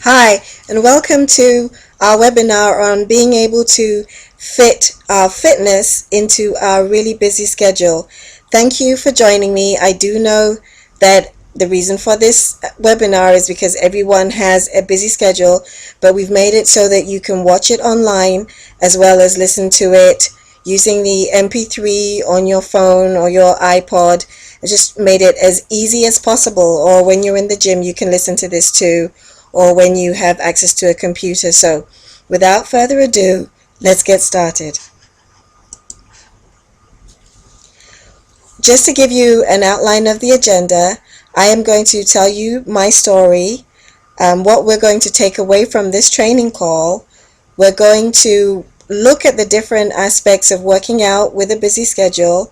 Hi, and welcome to our webinar on being able to fit our fitness into our really busy schedule. Thank you for joining me. I do know that the reason for this webinar is because everyone has a busy schedule, but we've made it so that you can watch it online as well as listen to it using the MP3 on your phone or your iPod. I just made it as easy as possible, or when you're in the gym, you can listen to this too, or when you have access to a computer. So without further ado, let's get started. Just to give you an outline of the agenda, I am going to tell you my story, what we're going to take away from this training call. We're going to look at the different aspects of working out with a busy schedule.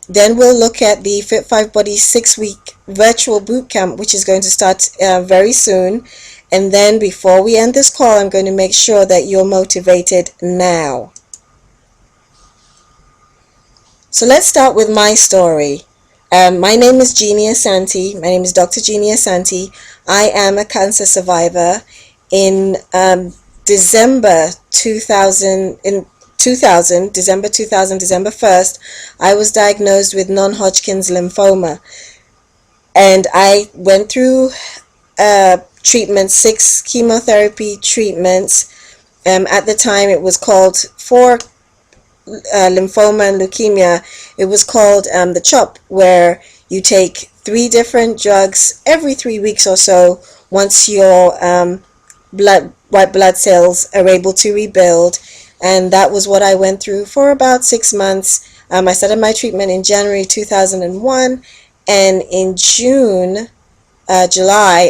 Then we'll look at the Fit5 Body 6-week virtual bootcamp, which is going to start very soon. And then before we end this call, I'm going to make sure that you're motivated now. So let's start with my story. My name is Jeannie Asante. My name is Dr. Jeannie Asante. I am a cancer survivor. In December 2000, December 1st, I was diagnosed with non-Hodgkin's lymphoma. And I went through treatments, 6 chemotherapy treatments. At the time, it was called, for lymphoma and leukemia, it was called the CHOP, where you take 3 different drugs every 3 weeks or so once your white blood cells are able to rebuild. And that was what I went through for about 6 months. I started my treatment in January 2001, and in July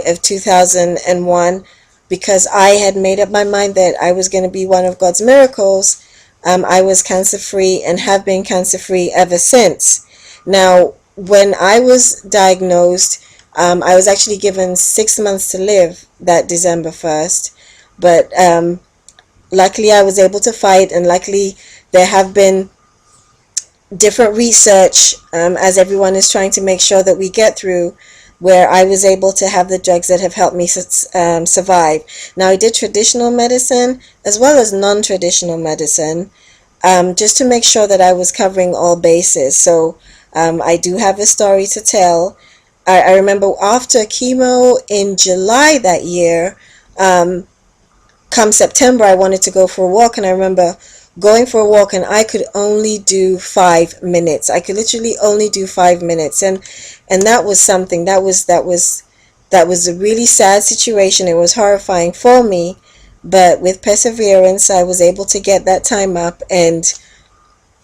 of 2001, because I had made up my mind that I was going to be one of God's miracles, I was cancer-free and have been cancer-free ever since. Now, when I was diagnosed, I was actually given 6 months to live that December 1st, but luckily I was able to fight, and luckily there have been different research as everyone is trying to make sure that we get through, where I was able to have the drugs that have helped me survive. Now, I did traditional medicine as well as non-traditional medicine, just to make sure that I was covering all bases. So I do have a story to tell. I remember after chemo in July that year, come September, I wanted to go for a walk, and I remember going for a walk, and I could only do 5 minutes. I could literally only do 5 minutes, and that was something. That was a really sad situation. It was horrifying for me, but with perseverance, I was able to get that time up, and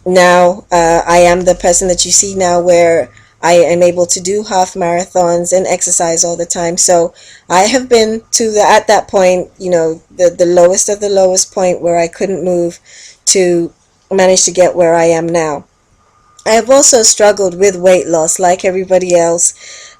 now I am the person that you see now, where I am able to do half marathons and exercise all the time. So I have been to at that point, the lowest of the lowest point, where I couldn't move, to manage to get where I am now. I have also struggled with weight loss like everybody else.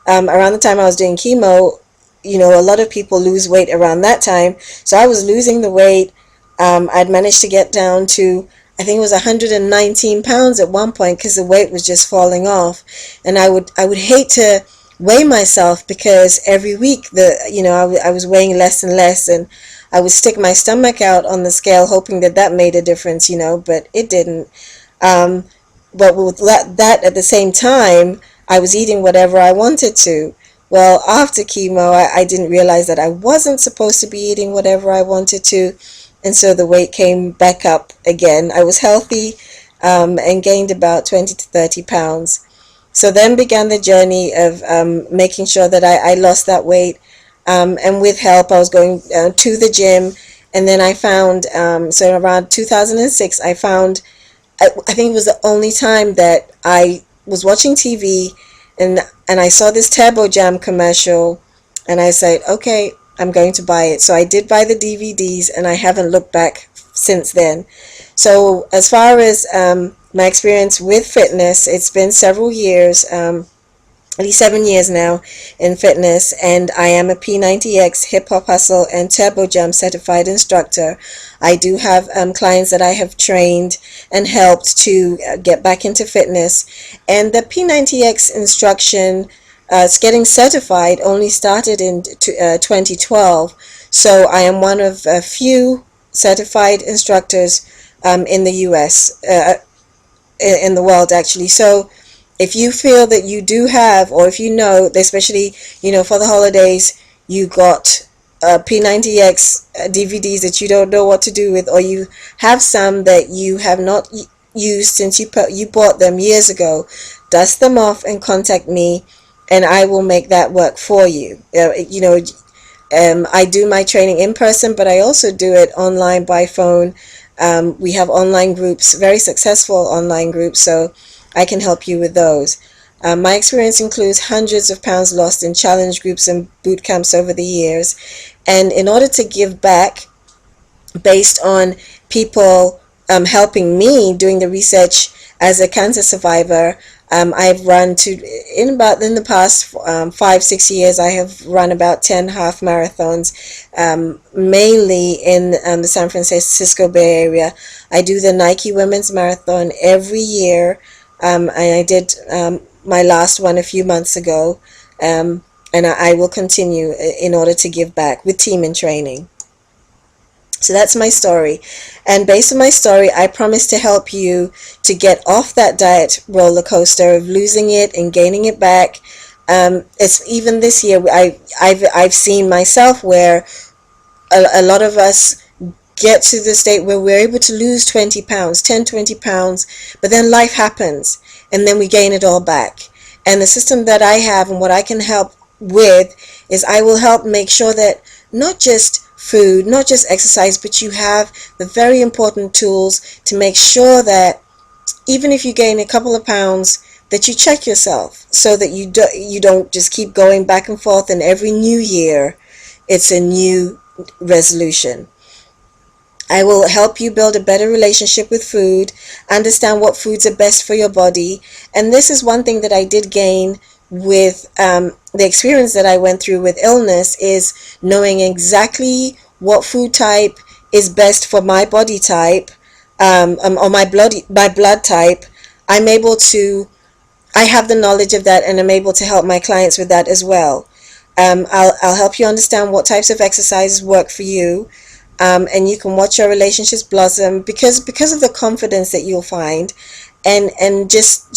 Around the time I was doing chemo, a lot of people lose weight around that time. So I was losing the weight. I'd managed to get down to, I think it was 119 pounds at one point, because the weight was just falling off. And I would hate to weigh myself, because every week I was weighing less and less, and I would stick my stomach out on the scale hoping that made a difference, but it didn't. But with that at the same time, I was eating whatever I wanted to. Well, after chemo, I didn't realize that I wasn't supposed to be eating whatever I wanted to, and so the weight came back up again. I was healthy and gained about 20 to 30 pounds. So then began the journey of making sure that I lost that weight, and with help, I was going to the gym, and then I found, so around 2006, I found, I think it was the only time that I was watching TV, and I saw this Turbo Jam commercial, and I said, okay, I'm going to buy it. So I did buy the DVDs, and I haven't looked back since then. So as far as my experience with fitness, it's been several years, at least 7 years now in fitness, and I am a P90X Hip Hop Hustle and Turbo Jam certified instructor. I do have clients that I have trained and helped to get back into fitness, and the P90X instruction It's getting certified only started in 2012, so I am one of a few certified instructors in the US, in the world actually. So if you feel that you do have, or if you know, especially, for the holidays, you got P90X DVDs that you don't know what to do with, or you have some that you have not used since you bought them years ago, dust them off and contact me, and I will make that work for you. I do my training in person, but I also do it online by phone. We have online groups, very successful online groups, so I can help you with those. My experience includes hundreds of pounds lost in challenge groups and boot camps over the years. And in order to give back based on people helping me doing the research as a cancer survivor, I've run in the past 5-6 years, I have run about 10 half marathons, mainly in the San Francisco Bay Area. I do the Nike Women's Marathon every year, and I did my last one a few months ago, and I will continue in order to give back with team and training. So that's my story. And based on my story, I promise to help you to get off that diet roller coaster of losing it and gaining it back. It's even this year, I've seen myself where a lot of us get to the state where we're able to lose 20 pounds, 10, 20 pounds, but then life happens and then we gain it all back. And the system that I have and what I can help with is I will help make sure that not just food, not just exercise, but you have the very important tools to make sure that even if you gain a couple of pounds, that you check yourself so that you don't just keep going back and forth, and every new year it's a new resolution. I will help you build a better relationship with food, understand what foods are best for your body. And this is one thing that I did gain with the experience that I went through with illness, is knowing exactly what food type is best for my body type, or my blood type. I have the knowledge of that, and I'm able to help my clients with that as well. I'll help you understand what types of exercises work for you. And you can watch your relationships blossom because of the confidence that you'll find, and just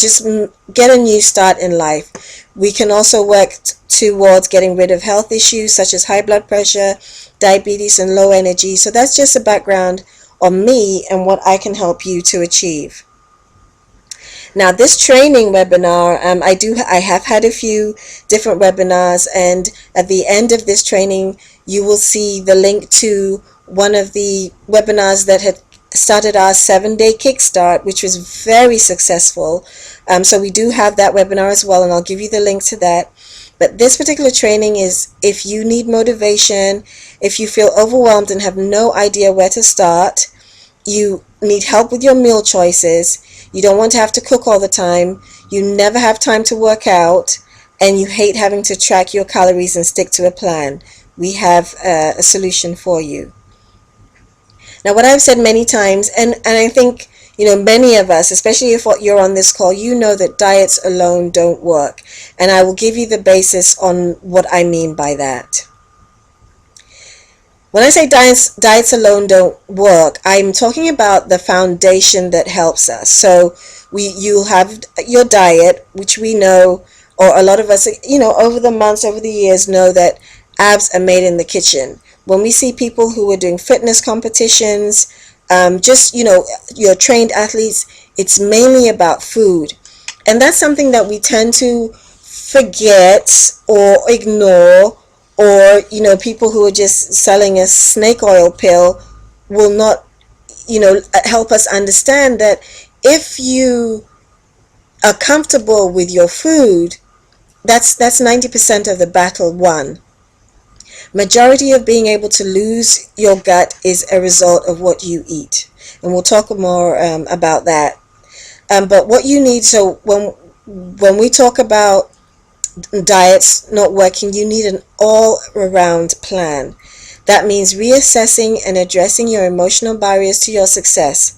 get a new start in life. We can also work towards getting rid of health issues such as high blood pressure, diabetes, and low energy. So that's just a background on me and what I can help you to achieve. Now, this training webinar, I have had a few different webinars, and at the end of this training, you will see the link to one of the webinars that had started our 7-day kickstart, which was very successful. So we do have that webinar as well, and I'll give you the link to that. But this particular training is if you need motivation, if you feel overwhelmed and have no idea where to start, you need help with your meal choices, you don't want to have to cook all the time, you never have time to work out, and you hate having to track your calories and stick to a plan, we have a solution for you. Now, what I've said many times, and I think many of us, especially if you're on this call, you know that diets alone don't work, and I will give you the basis on what I mean by that. When I say diets alone don't work, I'm talking about the foundation that helps us. So you'll have your diet, which we know, or a lot of us, over the months, over the years, know that abs are made in the kitchen. When we see people who are doing fitness competitions, your trained athletes, it's mainly about food. And that's something that we tend to forget or ignore, or people who are just selling a snake oil pill will not help us understand that if you are comfortable with your food, that's 90% of the battle won. Majority of being able to lose your gut is a result of what you eat, and we'll talk more about that. But what you need, so when we talk about diets not working, you need an all-around plan. That means reassessing and addressing your emotional barriers to your success.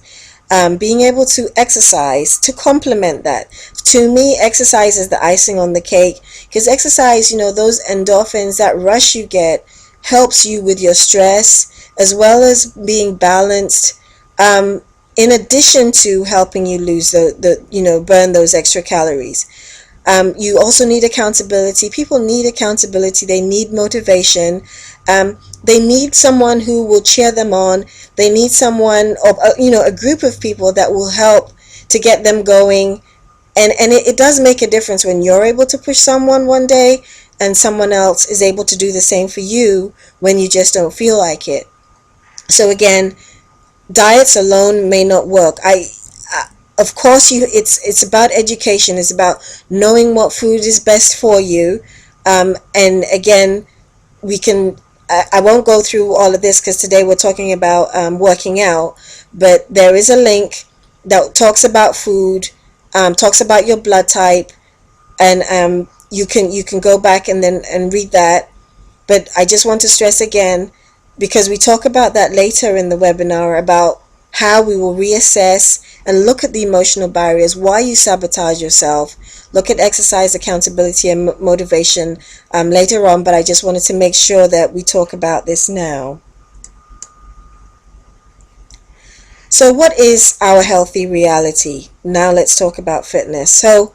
being able to exercise to complement that. To me, exercise is the icing on the cake, because exercise, those endorphins, that rush you get, helps you with your stress as well as being balanced, in addition to helping you lose burn those extra calories. You also need accountability. People need accountability. They need motivation. They need someone who will cheer them on. They need someone, or a group of people that will help to get them going. And it does make a difference when you're able to push someone one day and someone else is able to do the same for you when you just don't feel like it. So again, diets alone may not work. Of course, it's about education. It's about knowing what food is best for you. And again, we can. I won't go through all of this because today we're talking about working out. But there is a link that talks about food, talks about your blood type, and you can go back and read that. But I just want to stress again, because we talk about that later in the webinar, about how we will reassess and look at the emotional barriers, why you sabotage yourself, look at exercise, accountability, and motivation later on. But I just wanted to make sure that we talk about this now. So what is our healthy reality? Now let's talk about fitness. So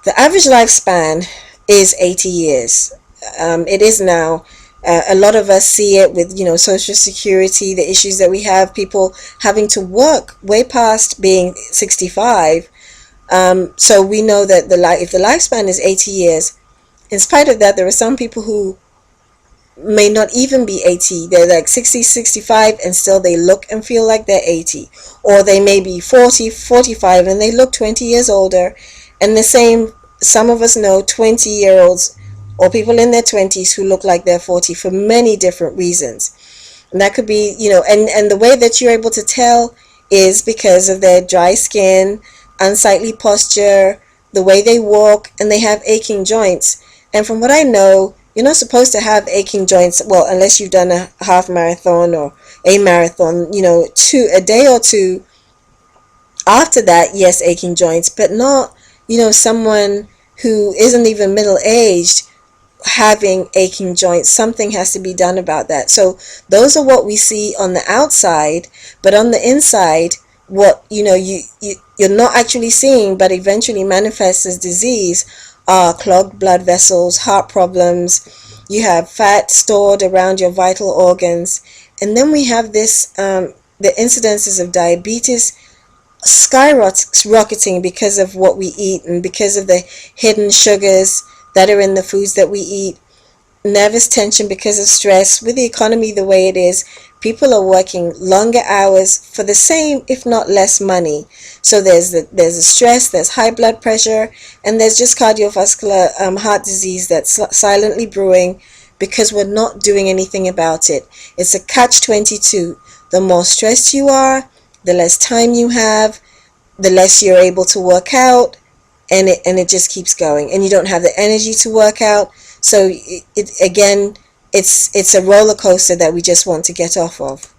the average lifespan is 80 years. It is now. A lot of us see it with, Social Security, the issues that we have, people having to work way past being 65. So we know that if the lifespan is 80 years, in spite of that, there are some people who may not even be 80. They're like 60, 65, and still they look and feel like they're 80. Or they may be 40, 45, and they look 20 years older. And the same, some of us know 20-year-olds or people in their 20s who look like they're 40 for many different reasons. And that could be, and the way that you're able to tell is because of their dry skin, unsightly posture, the way they walk, and they have aching joints. And from what I know, you're not supposed to have aching joints, well, unless you've done a half marathon or a marathon, a day or two after that, yes, aching joints, but not, someone who isn't even middle-aged having aching joints. Something has to be done about that. So those are what we see on the outside, but on the inside, what you're not actually seeing but eventually manifests as disease are clogged blood vessels, heart problems. You have fat stored around your vital organs, and then we have this the incidences of diabetes skyrocketing because of what we eat and because of the hidden sugars that are in the foods that we eat. Nervous tension because of stress. With the economy the way it is, people are working longer hours for the same, if not less, money. So there's the stress, there's high blood pressure, and there's just cardiovascular heart disease that's silently brewing because we're not doing anything about it. It's a catch-22. The more stressed you are, the less time you have, the less you're able to work out, and it just keeps going, and you don't have the energy to work out. So it's a roller coaster that we just want to get off of.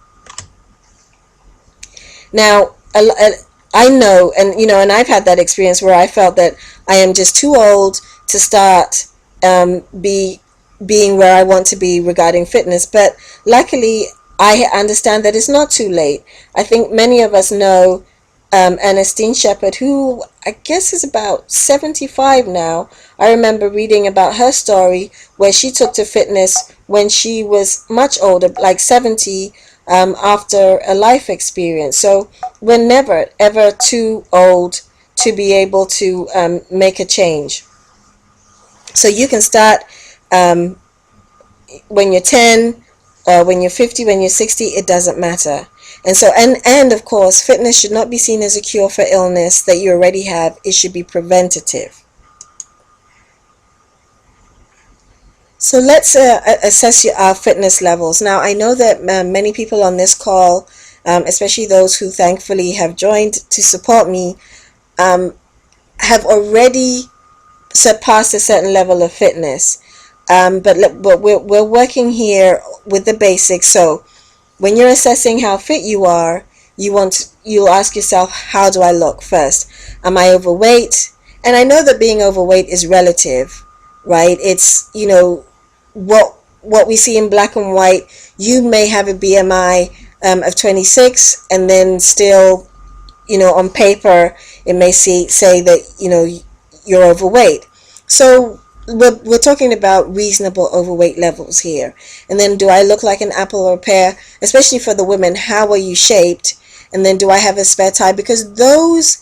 Now, I know, and I've had that experience where I felt that I am just too old to start being where I want to be regarding fitness. But luckily, I understand that it's not too late. I think many of us know Ernestine Shepherd, who I guess is about 75 now. I remember reading about her story where she took to fitness when she was much older, like 70, after a life experience. So we're never, ever too old to be able to make a change. So you can start when you're 10, when you're 50, when you're 60, it doesn't matter. And so, and of course, fitness should not be seen as a cure for illness that you already have. It should be preventative. So let's assess our fitness levels. Now, I know that many people on this call, especially those who thankfully have joined to support me, have already surpassed a certain level of fitness. But we're working here with the basics. So when you're assessing how fit you are, you want you'll ask yourself, how do I look first? Am I overweight? And I know that being overweight is relative, right? It's, what we see in black and white. You may have a BMI of 26, and then still, on paper, it may say that, you're overweight. So we're talking about reasonable overweight levels here. And then, do I look like an apple or a pear? Especially for the women, how are you shaped? And then, do I have a spare tire? Because those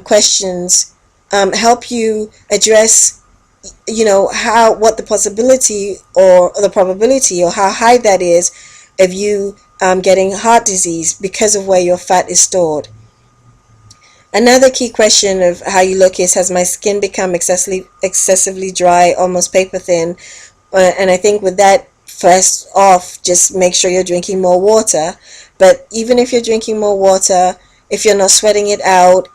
questions help you address, what the possibility or the probability, or how high that is of you getting heart disease because of where your fat is stored. Another key question of how you look is, has my skin become excessively dry, almost paper thin? And I think with that, first off, just make sure you're drinking more water. But even if you're drinking more water, if you're not sweating it out,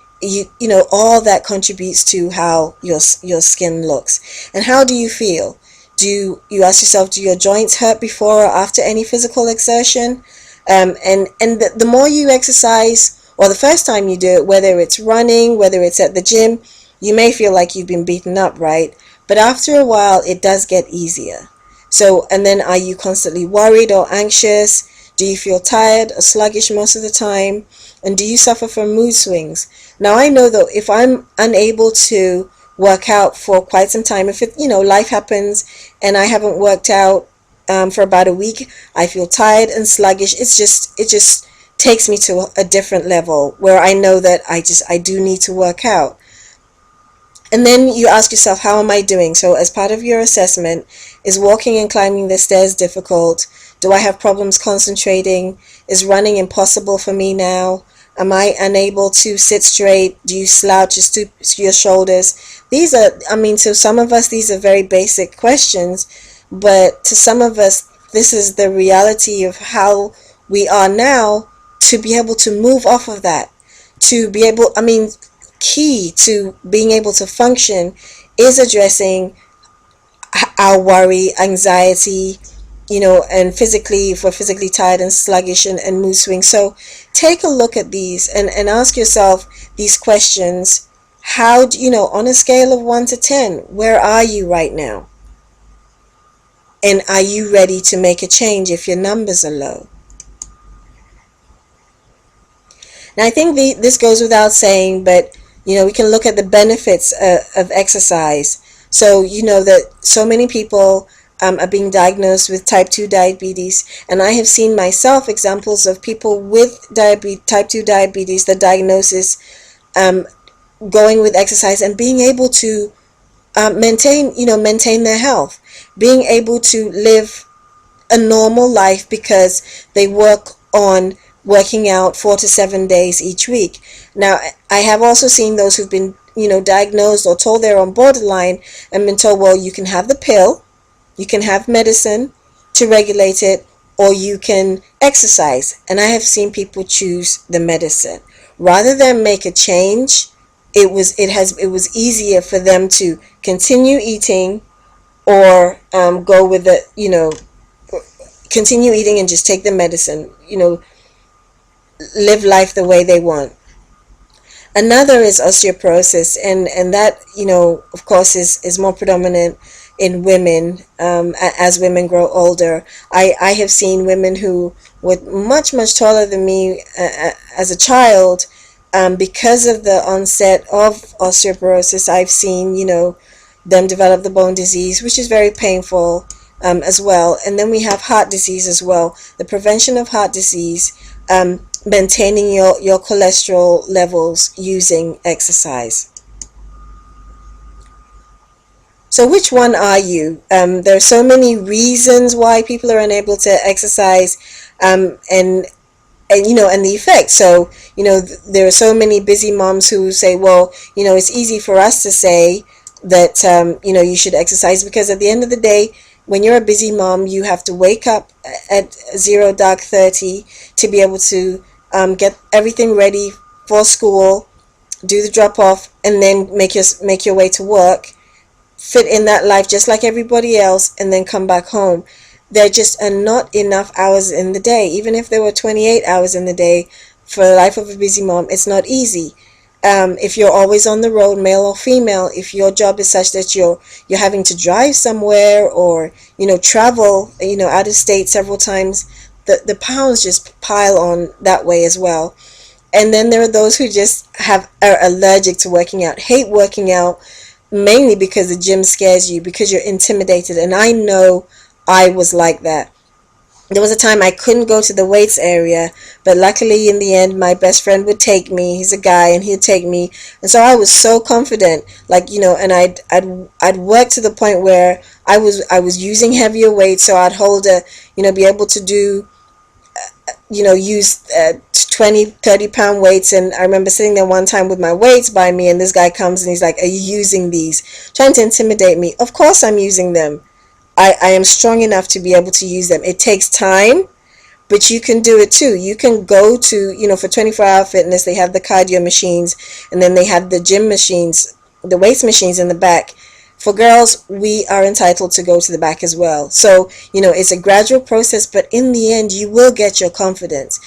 all that contributes to how your skin looks. And how do you feel? Do you ask yourself, do your joints hurt before or after any physical exertion? And the more you exercise, or the first time you do it, whether it's running, whether it's at the gym, you may feel like you've been beaten up, right? But after a while, it does get easier. So, and then, are you constantly worried or anxious? Do you feel tired or sluggish most of the time? And do you suffer from mood swings? Now, I know that if I'm unable to work out for quite some time, if life happens and I haven't worked out for about a week, I feel tired and sluggish. It just takes me to a different level where I know that I do need to work out. And then you ask yourself, how am I doing? So as part of your assessment, is walking and climbing the stairs difficult? Do I have problems concentrating? Is running impossible for me now? Am I unable to sit straight? Do you slouch or stoop your shoulders? These are, to some of us, these are very basic questions, but to some of us, this is the reality of how we are now. To be able to move off of that, to be able, key to being able to function is addressing our worry, anxiety, and physically, if we're physically tired and sluggish and mood swings. So take a look at these and ask yourself these questions. How do on a scale of 1 to 10, where are you right now? And are you ready to make a change if your numbers are low? Now, I think this goes without saying, but we can look at the benefits of exercise. So that so many people are being diagnosed with type 2 diabetes, and I have seen myself examples of people with type 2 diabetes, the diagnosis, going with exercise and being able to maintain their health, being able to live a normal life because they work on working out 4 to 7 days each week. Now, I have also seen those who've been, diagnosed or told they're on borderline and been told, well, you can have the pill, you can have medicine to regulate it, or you can exercise. And I have seen people choose the medicine rather than make a change. It was easier for them to continue eating or go with the, continue eating and just take the medicine, live life the way they want. Another is osteoporosis, and that, of course, is more predominant in women as women grow older. I have seen women who were much, much taller than me as a child. Because of the onset of osteoporosis, I've seen, them develop the bone disease, which is very painful as well. And then we have heart disease as well. The prevention of heart disease, maintaining your cholesterol levels using exercise. So which one are you? There are so many reasons why people are unable to exercise, and the effect. So there are so many busy moms who say, well, it's easy for us to say that you should exercise, because at the end of the day, when you're a busy mom, you have to wake up at 30 to be able to get everything ready for school, do the drop off, and then make your way to work, fit in that life just like everybody else, and then come back home. There just are not enough hours in the day. Even if there were 28 hours in the day, for the life of a busy mom, it's not easy. If you're always on the road, male or female, if your job is such that you're having to drive somewhere, or travel out of state several times, the pounds just pile on that way as well. And then there are those who just are allergic to working out, hate working out, mainly because the gym scares you, because you're intimidated. And I know I was like that. There was a time I couldn't go to the weights area, but luckily in the end my best friend would take me. He's a guy, and he'd take me, and so I was so confident, and I'd work to the point where I was using heavier weights, so I'd hold be able to do use 20, 30 pound weights. And I remember sitting there one time with my weights by me, and this guy comes and he's like, "Are you using these?" Trying to intimidate me. Of course I'm using them. I am strong enough to be able to use them. It takes time, but you can do it too. You can go to, for 24-hour fitness, they have the cardio machines, and then they have the gym machines, the weights machines in the back. For girls, we are entitled to go to the back as well. So, it's a gradual process, but in the end, you will get your confidence.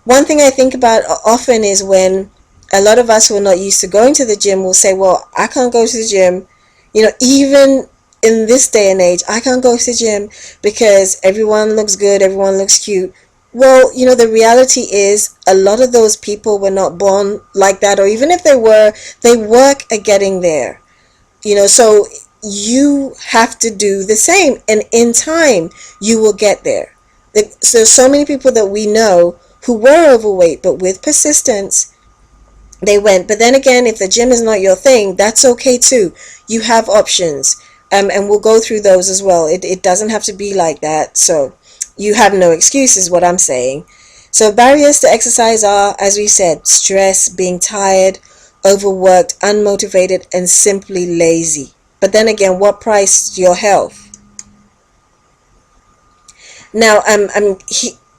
One thing I think about often is when a lot of us who are not used to going to the gym will say, well, I can't go to the gym. Even in this day and age, I can't go to the gym because everyone looks good, everyone looks cute. Well, the reality is a lot of those people were not born like that, or even if they were, they work at getting there. So you have to do the same, and in time you will get there. So many people that we know who were overweight, but with persistence, they went. But then again, if the gym is not your thing, that's okay too. You have options. And we'll go through those as well. It doesn't have to be like that. So you have no excuse is what I'm saying. So barriers to exercise are, as we said, stress, being tired, overworked, unmotivated, and simply lazy. But then again, what price your health? Now,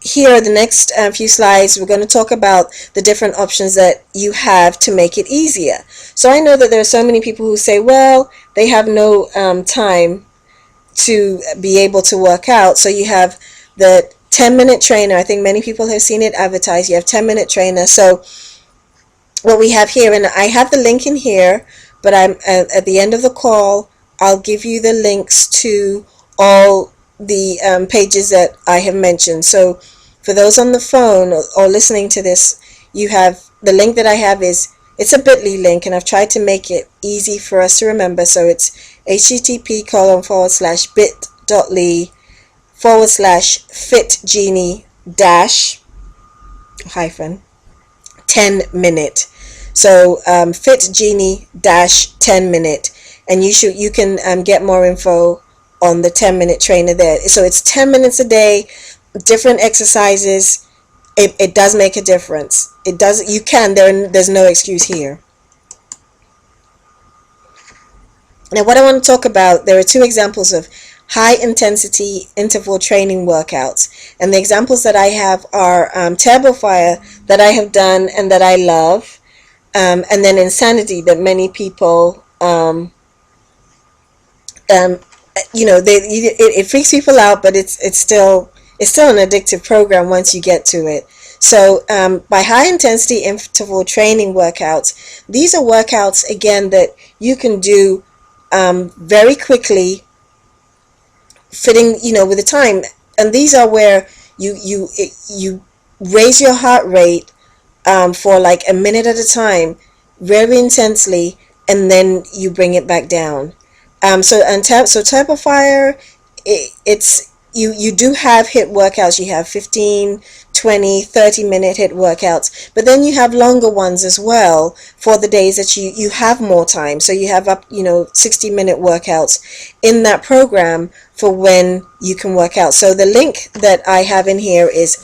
here, the next few slides, we're going to talk about the different options that you have to make it easier. So I know that there are so many people who say, well, they have no time to be able to work out. So you have the 10-minute trainer. I think many people have seen it advertised. You have 10-minute trainer. So what we have here, and I have the link in here, but I'm at the end of the call, I'll give you the links to all the pages that I have mentioned. So for those on the phone or listening to this, you have the link that I have it's a bit.ly link, and I've tried to make it easy for us to remember. So it's http://bit.ly/fitgenie -10-minute. So fitgenie -10-minute, and you can get more info on the 10-minute trainer there. So it's 10 minutes a day, different exercises. It does make a difference. It does. You can. There's no excuse here. Now, what I want to talk about, there are two examples of high intensity interval training workouts, and the examples that I have are Turbo Fire, that I have done and that I love, and then Insanity, that many people it freaks people out, but it's still an addictive program once you get to it. So by high intensity interval training workouts, these are workouts again that you can do very quickly, fitting with the time. And these are where you raise your heart rate for like a minute at a time, very intensely, and then you bring it back down. So Turbo Fire, you do have HIIT workouts. You have 15, 20, 30-minute HIIT workouts, but then you have longer ones as well for the days that you have more time. So you have up 60-minute workouts in that program for when you can work out. So the link that I have in here it's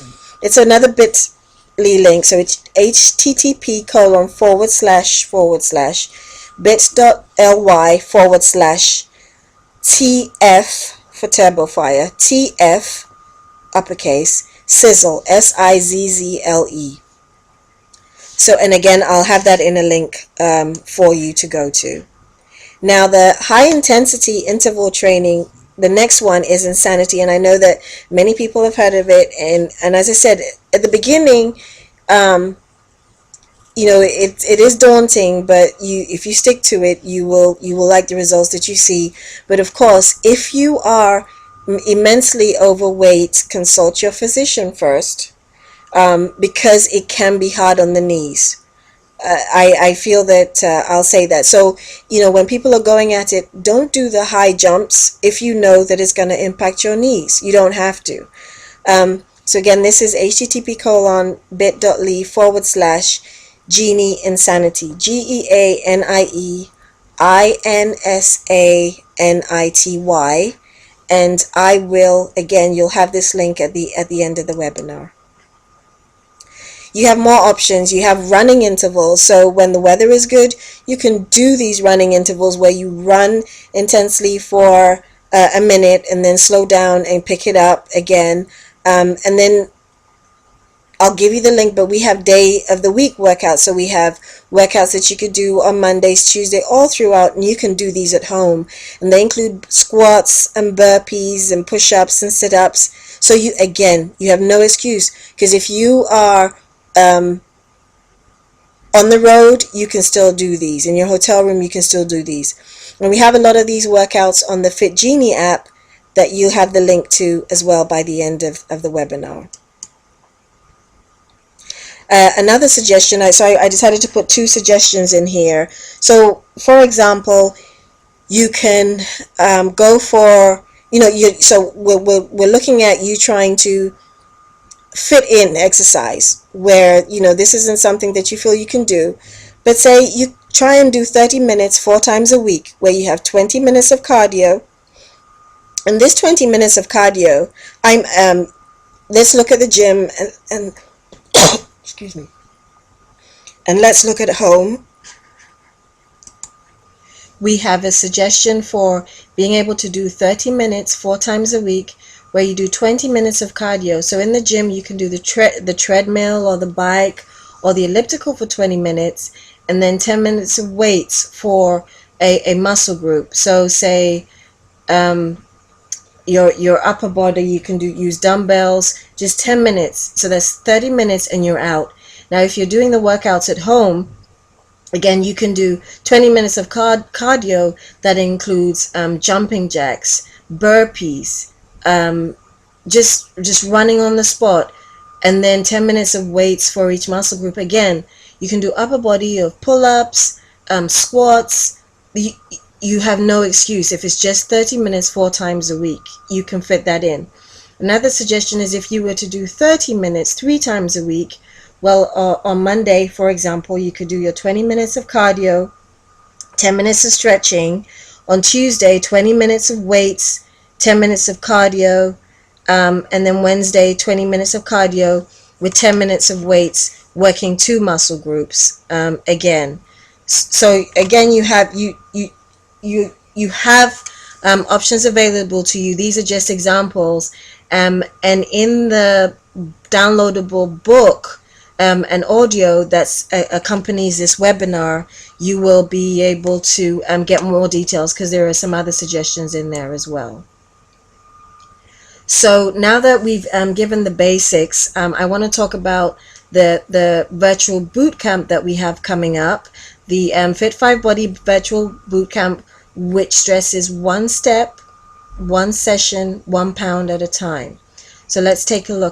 another bit.ly link. So it's http://bit.ly/TF for Turbo Fire, TF uppercase, Sizzle, SIZZLE. So, and again, I'll have that in a link for you to go to. Now, the high intensity interval training, the next one is Insanity, and I know that many people have heard of it. And as I said at the beginning, it is daunting, but if you stick to it, you will like the results that you see. But of course, if you are immensely overweight, consult your physician first, because it can be hard on the knees. I feel that I'll say that. So, when people are going at it, don't do the high jumps if you know that it's going to impact your knees. You don't have to. So again, this is http:/bit.ly/Genie Insanity, GeanieInsanity, and I will, again, you'll have this link at the end of the webinar. You have more options. You have running intervals. So when the weather is good, you can do these running intervals where you run intensely for a minute and then slow down and pick it up again. And then I'll give you the link, but we have day of the week workouts. So we have workouts that you could do on Mondays, Tuesday, all throughout, and you can do these at home. And they include squats and burpees and push-ups and sit-ups. So you have no excuse, because if you are on the road, you can still do these. In your hotel room, you can still do these. And we have a lot of these workouts on the Fit Genie app that you'll have the link to as well by the end of the webinar. Another suggestion, I decided to put two suggestions in here. So, for example, you can go for, so we're looking at you trying to fit in exercise where, this isn't something that you feel you can do. But say you try and do 30 minutes 4 times a week, where you have 20 minutes of cardio. And this 20 minutes of cardio, let's look at the gym and excuse me. And let's look at home. We have a suggestion for being able to do 30 minutes 4 times a week, where you do 20 minutes of cardio. So in the gym, you can do the treadmill or the bike or the elliptical for 20 minutes, and then 10 minutes of weights for a muscle group. So say your upper body, you can use dumbbells, just 10 minutes. So that's 30 minutes and you're out. Now, if you're doing the workouts at home, again, you can do 20 minutes of cardio that includes jumping jacks, burpees, just running on the spot, and then 10 minutes of weights for each muscle group. Again, you can do upper body of pull-ups, squats. You have no excuse. If it's just 30 minutes 4 times a week, you can fit that in. Another suggestion is if you were to do 30 minutes 3 times a week, well, on Monday, for example, you could do your 20 minutes of cardio, 10 minutes of stretching. On Tuesday, 20 minutes of weights, 10 minutes of cardio, and then Wednesday, 20 minutes of cardio with 10 minutes of weights, working 2 muscle groups again. So again, you have options available to you. These are just examples, and in the downloadable book and audio that accompanies this webinar, you will be able to get more details, because there are some other suggestions in there as well. So now that we've given the basics, I want to talk about the virtual boot camp that we have coming up, the Fit5 Body virtual boot camp, which stresses 1 step, 1 session, 1 pound at a time. So let's take a look.